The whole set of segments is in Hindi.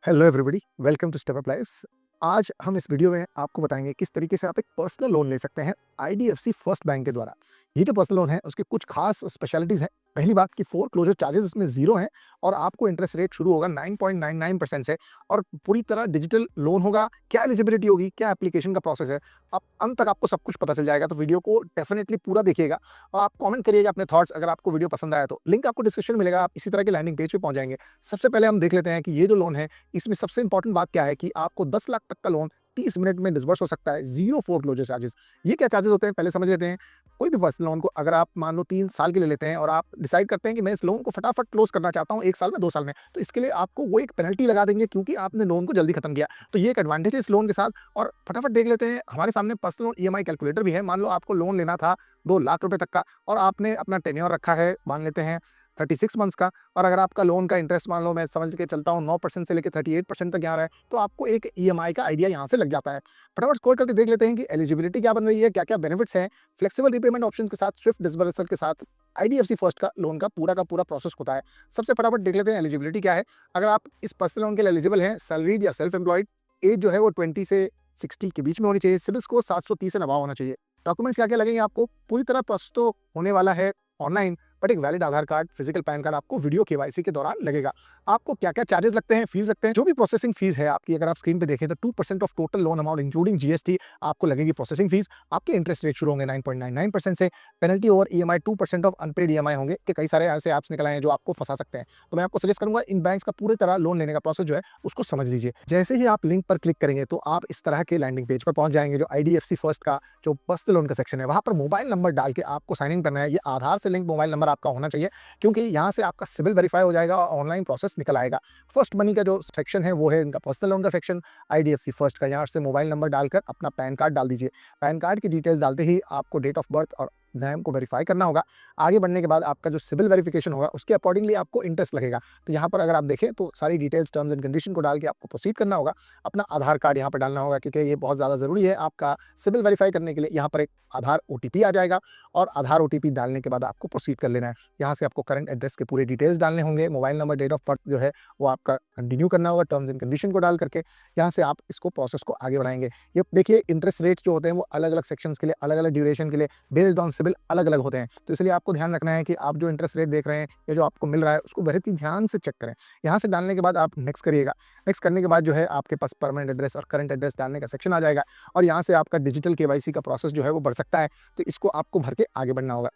Hello everybody, welcome to step up lifes. आज हम इस वीडियो में आपको बताएंगे किस तरीके से आप एक पर्सनल लोन ले सकते हैं आईडीएफसी फर्स्ट बैंक के द्वारा। ये जो पर्सनल लोन है उसके कुछ खास स्पेशलिटीज़ हैं। पहली बात कि फोर क्लोजर चार्जेस इसमें जीरो हैं और आपको इंटरेस्ट रेट शुरू होगा 9.99% से और पूरी तरह डिजिटल लोन होगा। क्या एलिजिबिलिटी होगी, क्या एप्लीकेशन का प्रोसेस है, आप अंत तक आपको सब कुछ पता चल जाएगा। तो वीडियो को डेफिनेटली पूरा देखिएगा और आप कमेंट करिएगा अपने थॉट्स। अगर आपको वीडियो पसंद आया तो लिंक आपको डिस्क्रिप्शन में मिलेगा, आप इसी तरह के लैंडिंग पेज पे पहुंच जाएंगे। सबसे पहले हम देख लेते हैं कि ये जो लोन है इसमें सबसे इंपॉर्टेंट बात क्या है कि आपको 10 लाख तक का लोन 30 मिनट में डिसबर्स हो सकता है, ज़ीरो फोरक्लोजर चार्जेस। ये क्या चार्जेस होते हैं पहले समझ लेते हैं। कोई भी पर्सनल लोन को अगर आप मान लो 3 साल के लिए लेते हैं और आप डिसाइड करते हैं कि मैं इस लोन को फटाफट क्लोज करना चाहता हूँ 1 साल में, 2 साल में, तो इसके लिए आपको वो एक पेनल्टी लगा देंगे क्योंकि आपने लोन को जल्दी खत्म किया। तो ये एक एडवांटेज है इस लोन के साथ। और फटाफट देख लेते हैं, हमारे सामने पर्सनल लोन ईएमआई कैलकुलेटर भी है। मान लो आपको लोन लेना था 2 लाख रुपए तक का और आपने अपना टेन्योर रखा है मान लेते हैं 36 मंथ्स का, और अगर आपका लोन का इंटरेस्ट मान लो मैं समझ के चलता हूँ 9% से लेकर 38% तक आ रहा है, तो आपको एक ईएमआई का आइडिया यहाँ से लग जाता है। फटाफट स्क्रॉल करके देख लेते हैं कि एलिजिबिलिटी क्या बन रही है, क्या-क्या बेनिफिट्स हैं। फ्लेक्सिबल रीपेमेंट ऑप्शन के साथ, स्विफ्ट डिसबर्सल के साथ आईडीएफसी फर्स्ट का लोन का पूरा प्रोसेस होता है। सबसे फटाफट देख लेते हैं एलिजिबिलिटी क्या है। अगर आप इस पर्सनल लोन के लिए एलिजिबल हैं, सैलरीड या सेल्फ एम्प्लॉयड, एज जो है वो 20 से 60 के बीच में होनी चाहिए, सिबिल स्कोर 730 से नवा होना चाहिए। डॉक्यूमेंट्स क्या-क्या लगेंगे आपको, पूरी तरह प्रोसेस तो होने वाला है ऑनलाइन, बट एक वैलिड आधार कार्ड, फिजिकल पैन कार्ड आपको वीडियो केवाईसी के दौरान लगेगा। आपको क्या-क्या चार्जेस लगते हैं, फीस लगते हैं, जो भी प्रोसेसिंग फीस है आपकी, अगर आप स्क्रीन पे देखें तो 2% of total loan amount including GST आपको लगेगी प्रोसेसिंग फीस। आपके इंटरेस्ट रेट शुरू होंगे 9.99% से। Penalty over EMI 2% of unpaired EMI होंगे कि कई सारे ऐसे ऐप्स निकल आए हैं जो आपको फंसा सकते हैं। तो मैं आपको सजेस्ट करूंगा इन बैंक्स का पूरी तरह लोन लेने का प्रोसेस जो है उसको समझ लीजिए। जैसे ही आप लिंक पर क्लिक करेंगे तो आप इस तरह के लैंडिंग पेज पर पहुंच जाएंगे। जो आईडीएफसी फर्स्ट का जो पर्सनल लोन का सेक्शन है वहां पर मोबाइल नंबर डाल के आपको साइन इन करना है। ये आधार से लिंक मोबाइल नंबर आपका होना चाहिए क्योंकि यहाँ से आपका सिविल वेरीफाई हो जाएगा और ऑनलाइन प्रोसेस निकल आएगा। फर्स्ट मनी का जो सेक्शन है वो है इनका पर्सनल लोन का सेक्शन। आईडीएफसी फर्स्ट का यहाँ से मोबाइल नंबर डालकर अपना पैन कार्ड डाल दीजिए। पैन कार्ड की डिटेल्स डालते ही आपको डेट ऑफ बर्थ और नाम को वेरीफाई करना होगा। आगे बढ़ने के बाद आपका जो सिविल वेरिफिकेशन होगा उसके अकॉर्डिंगली आपको इंटरेस्ट लगेगा। तो यहाँ पर अगर आप देखें तो सारी डिटेल्स, टर्म्स एंड कंडीशन को डाल के आपको प्रोसीड करना होगा। अपना आधार कार्ड यहाँ पर डालना होगा क्योंकि ये बहुत ज़्यादा ज़रूरी है आपका सिविल वेरीफाई करने के लिए। यहाँ पर एक आधार ओटीपी आ जाएगा और आधार ओटीपी डालने के बाद आपको प्रोसीड कर लेना है। यहाँ से आपको करंट एड्रेस के पूरे डिटेल्स डालने होंगे। Mobile number, date of birth जो है वो आपका कंटिन्यू करना होगा टर्म्स एंड कंडीशन को डाल करके। यहाँ से आप इसको प्रोसेस को आगे बढ़ाएंगे। ये देखिए इंटरेस्ट रेट जो होते हैं वो अलग अलग सेक्शंस के लिए, अलग अलग ड्यूरेशन के लिए, बेस्ड ऑन सिविल अलग अलग होते हैं। तो इसलिए आपको ध्यान रखना है कि आप जो इंटरेस्ट रेट देख रहे हैं या जो आपको मिल रहा है उसको बहुत ही ध्यान से चेक करें। यहाँ से डालने के बाद आप नेक्स्ट करिएगा। नेक्स्ट करने के बाद जो है आपके पास परमानेंट एड्रेस और करंट एड्रेस डालने का सेक्शन आ जाएगा और यहाँ से आपका डिजिटल केवाईसी का प्रोसेस जो है वो बढ़ सकता है। तो इसको आपको भर के आगे बढ़ना होगा।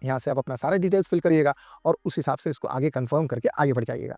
यहाँ से आप अपना सारे डिटेल्स फिल करिएगा और उस हिसाब से इसको आगे कंफर्म करके आगे बढ़ जाइएगा।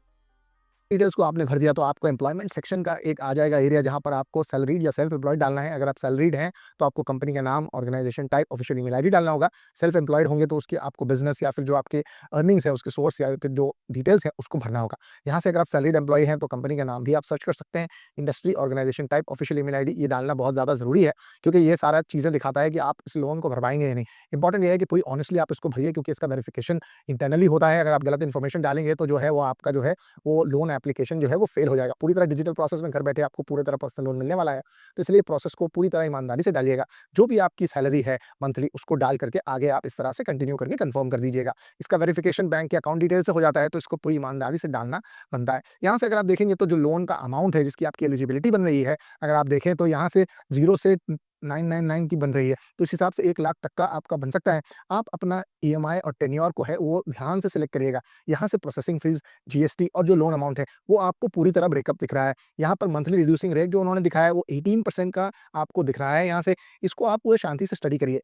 डिटेल्स को आपने भर दिया तो आपको एम्प्लॉयमेंट सेक्शन का एक आ जाएगा एरिया जहाँ पर आपको सैलरीड या सेल्फ एम्प्लॉयड डालना है। अगर आप सैलरीड हैं तो आपको कंपनी का नाम, organisation type, official email ID डालना होगा। सेल्फ एम्प्लॉयड होंगे तो उसकी आपको बिजनेस या फिर जो आपके अर्निंग्स है उसके सोर्स या फिर जो डिटेल्स है उसको भरना होगा। यहाँ से अगर आप सैलरीड एम्प्लॉय हैं तो कंपनी का नाम भी आप सर्च कर सकते हैं। Industry, organisation type, official email ID ये डालना बहुत ज़्यादा ज़रूरी है क्योंकि ये सारा चीज़ें दिखाता है कि आप इस लोन को भर पाएंगे या नहीं। इंपॉर्टेंट ये है कि पूरी ऑनेस्टली आप इसको भरिए क्योंकि इसका वेरिफिकेशन इंटरनली होता है। अगर आप गलत इन्फॉर्मेशन डालेंगे तो जो है वो आपका जो है वो लोन एप्लीकेशन जो है वो फेल हो जाएगा। पूरी तरह डिजिटल प्रोसेस में घर बैठे आपको पूरी तरह पर्सनल लोन मिलने वाला है। तो इसलिए प्रोसेस को पूरी तरह ईमानदारी से डालिएगा। जो भी आपकी सैलरी है मंथली उसको डाल करके आगे आप इस तरह से कंटिन्यू करके कंफर्म कर दीजिएगा। इसका वेरिफिकेशन बैंक के अकाउंट डिटेल से हो जाता है तो इसको पूरी ईमानदारी से डालना बनता है। यहाँ से अगर आप देखेंगे तो जो लोन का अमाउंट है जिसकी आपकी एलिजिबिलिटी बन रही है, अगर आप देखें तो यहाँ से 0 से 999 की बन रही है। तो इस हिसाब से 1 लाख तक का आपका बन सकता है। आप अपना ईएमआई और टेन्योर को है वो ध्यान से सिलेक्ट करिएगा। यहाँ से प्रोसेसिंग फीस, जीएसटी और जो लोन अमाउंट है वो आपको पूरी तरह ब्रेकअप दिख रहा है। यहाँ पर मंथली रिड्यूसिंग रेट जो उन्होंने दिखाया है वो 18% का आपको दिख रहा है। यहाँ से इसको आप पूरे शांति से स्टडी करिए।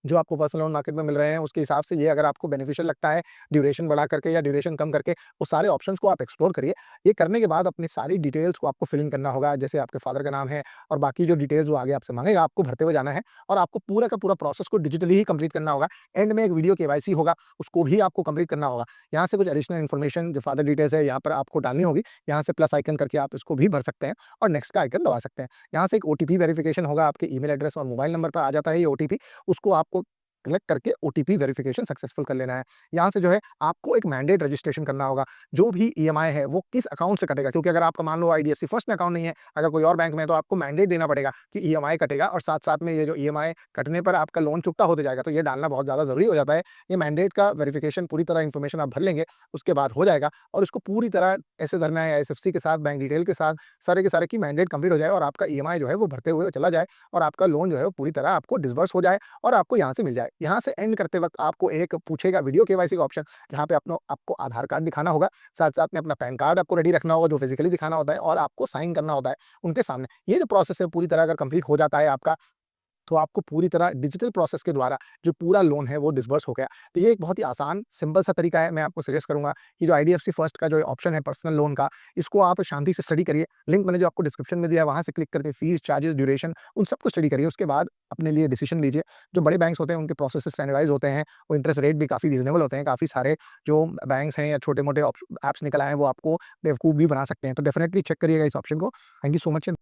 जो आपको पर्सनल लोन मार्केट में मिल रहे हैं उसके हिसाब से ये अगर आपको बेनिफिशियल लगता है, ड्यूरेशन बढ़ा करके या ड्यूरेशन कम करके, वो सारे ऑप्शंस को आप एक्सप्लोर करिए। ये करने के बाद अपनी सारी डिटेल्स को आपको फिल इन करना होगा। जैसे आपके फादर का नाम है और बाकी जो डिटेल्स वो आगे आपसे मांगेगा आपको भरते हुए जाना है और आपको पूरा का पूरा प्रोसेस को डिजिटली ही कंप्लीट करना होगा। एंड में एक वीडियो केवाईसी होगा उसको भी आपको कंप्लीट करना होगा। यहाँ से कुछ एडिशनल इन्फॉर्मेशन जो फादर डिटेल्स है यहाँ पर आपको डालनी होगी। यहाँ से प्लस आइकन करके आप इसको भी भर सकते हैं और नेक्स्ट का आइकन दबा सकते हैं। यहाँ से एक ओटीपी वेरिफिकेशन होगा, आपके ईमेल एड्रेस और मोबाइल नंबर पर आ जाता है ये ओटीपी। उसको आपको क्लिक करके ओटीपी वेरिफिकेशन सक्सेसफुल कर लेना है। यहाँ से जो है आपको एक मैंडेट रजिस्ट्रेशन करना होगा। जो भी ईएमआई है वो किस अकाउंट से कटेगा, क्योंकि अगर आपका मान लो आईडीएफसी फर्स्ट में अकाउंट नहीं है, अगर कोई और बैंक में है, तो आपको मैंडेट देना पड़ेगा कि ईएमआई कटेगा और साथ-साथ में ये जो ईएमआई कटने पर आपका लोन चुकता होते जाएगा। तो ये डालना बहुत ज़्यादा ज़रूरी हो जाता है। ये मैंडेट का वेरिफिकेशन पूरी तरह इन्फॉर्मेशन आप भर लेंगे, उसके बाद हो जाएगा और इसको पूरी तरह ऐसे भरना है आईएफएससी के साथ, बैंक डिटेल के साथ, सारे के सारे की मैंडेट कंप्लीट हो जाए और आपका ईएमआई जो है वो भरते हुए चला जाए और आपका लोन जो है वो पूरी तरह आपको डिसबर्स हो जाए और आपको यहाँ से मिल जाए। यहाँ से एंड करते वक़्त आपको एक पूछेगा वीडियो केवाईसी का ऑप्शन, जहाँ पे अपनो आपको आधार कार्ड दिखाना होगा, साथ-साथ में अपना पैन कार्ड आपको रेडी रखना होगा जो फिज़िकली दिखाना होता है और आपको साइन करना होता है उनके सामने। ये जो प्रोसेस है पूरी तरह अगर कंप्लीट हो जाता है आपका, तो आपको पूरी तरह डिजिटल प्रोसेस के द्वारा जो पूरा लोन है वो डिसबर्स हो गया। तो ये एक बहुत ही आसान सिंपल सा तरीका है। मैं आपको सजेस्ट करूँगा कि जो आईडीएफसी फर्स्ट का जो ऑप्शन है पर्सनल लोन का, इसको आप शांति से स्टडी करिए। लिंक मैंने जो आपको डिस्क्रिप्शन में दिया है वहाँ से क्लिक करके फीस, चार्जेस, ड्यूरेशन उन सबको स्टडी करिए। उसके बाद अपने लिए डिसीजन लीजिए। जो बड़े बैंक्स होते हैं उनके प्रोसेस स्टैंडर्डाइज़ होते हैं, वो इंटरेस्ट रेट भी काफ़ी रीज़नेबल होते हैं। काफ़ी सारे जो बैंक्स हैं या छोटे-मोटे ऑप्श ऐप्स निकल आए हैं वो आपको बेवकूफ़ भी बना सकते हैं। तो डेफिनिटली चेक करिएगा इस ऑप्शन को। Thank you so much.